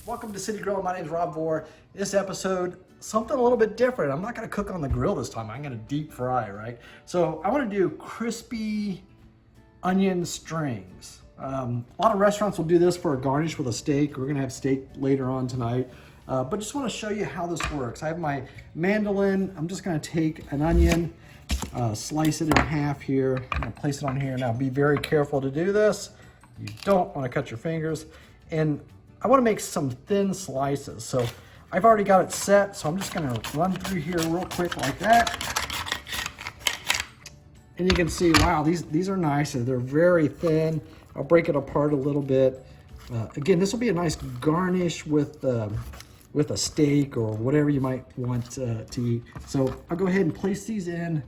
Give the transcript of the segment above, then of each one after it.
Welcome to City Grill. My name is Rob Vore. This episode, something a little bit different. I'm not going to cook on the grill this time. I'm going to deep fry, right? So I want to do crispy onion strings. A lot of restaurants will do this for a garnish with a steak. We're going to have steak later on tonight. But just want to show you how this works. I have my mandoline. I'm just going to take an onion, slice it in half here. I'm going to place it on here. Now be very careful to do this. You don't want to cut your fingers. And I want to make some thin slices. So I've already got it set. So I'm just going to run through here real quick like that. And you can see, wow, these are nice. They're very thin. I'll break it apart a little bit. Again, this will be a nice garnish with a steak or whatever you might want to eat. So I'll go ahead and place these in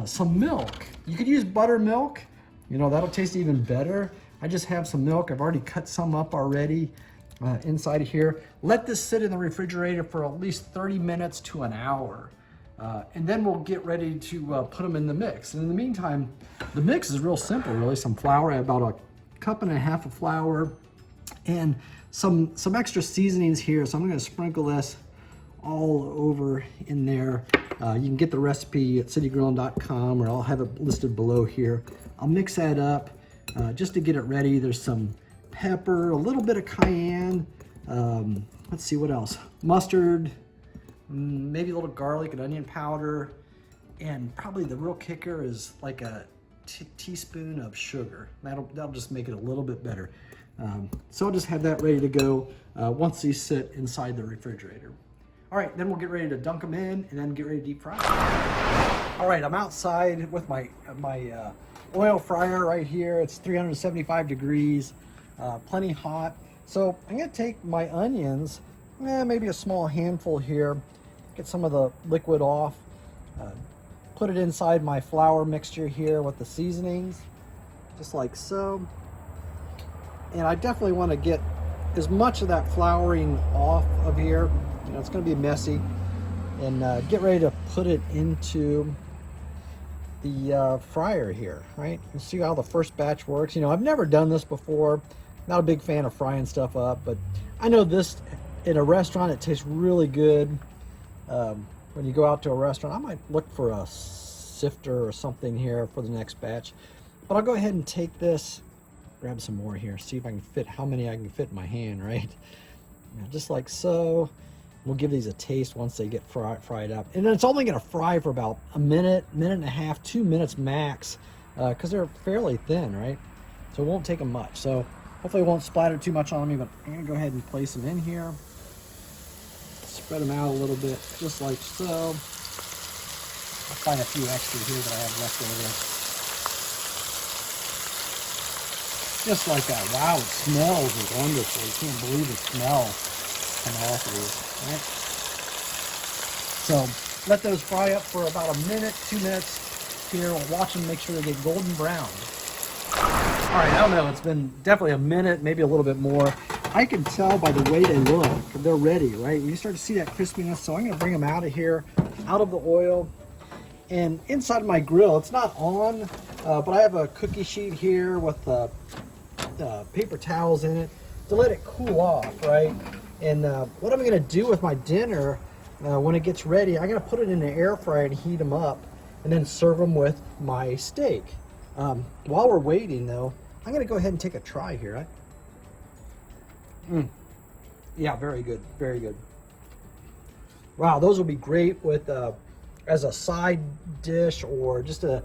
some milk. You could use buttermilk. You know, that'll taste even better. I just have some milk. I've already cut some up already inside of here. Let this sit in the refrigerator for at least 30 minutes to an hour. And then we'll get ready to put them in the mix. And in the meantime, the mix is real simple, really. Some flour, about a cup and a half of flour, and some extra seasonings here. So I'm gonna sprinkle this all over in there. You can get the recipe at citygrilling.com, or I'll have it listed below here. I'll mix that up just to get it ready. There's some pepper, a little bit of cayenne. Let's see what else. Mustard, maybe a little garlic and onion powder, and probably the real kicker is like a teaspoon of sugar. That'll just make it a little bit better. So I'll just have that ready to go once these sit inside the refrigerator. All right, then we'll get ready to dunk them in and then get ready to deep fry. All right, I'm outside with my oil fryer right here. It's 375 degrees, plenty hot. So I'm gonna take my onions, maybe a small handful here, get some of the liquid off, put it inside my flour mixture here with the seasonings, just like so. And I definitely want to get as much of that flouring off of here. You know, it's going to be messy. And get ready to put it into the fryer here, right? You see how the first batch works. You know, I've never done this before. Not a big fan of frying stuff up, but I know this in a restaurant, it tastes really good. When you go out to a restaurant, I might look for a sifter or something here for the next batch. But I'll go ahead and take this, grab some more here, see if I can fit how many I can fit in my hand, right? You know, just like so. We'll give these a taste once they get fried up. And then it's only gonna fry for about a minute, minute and a half, 2 minutes max, because they're fairly thin, right? So it won't take them much. So hopefully it won't splatter too much on me, but I'm gonna go ahead and place them in here. Spread them out a little bit, just like so. I'll find a few extra here that I have left over. Just like that. Wow, it smells wonderful. You can't believe the smell coming off of these, right? So let those fry up for about a minute, 2 minutes here. We'll watch them, make sure they get golden brown. All right, I don't know. It's been definitely a minute, maybe a little bit more. I can tell by the way they look, they're ready, right? You start to see that crispiness. So I'm gonna bring them out of here, out of the oil. And inside my grill, it's not on, but I have a cookie sheet here with paper towels in it to let it cool off, right? And what I'm gonna do with my dinner, when it gets ready, I'm gonna put it in the air fryer and heat them up and then serve them with my steak. While we're waiting though, I'm gonna go ahead and take a try here. Yeah, very good, very good. Wow, those will be great with as a side dish, or just a,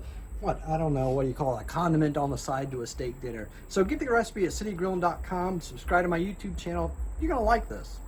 I don't know, what do you call it, a condiment on the side to a steak dinner. So get the recipe at citygrilling.com, subscribe to my YouTube channel. You're gonna like this.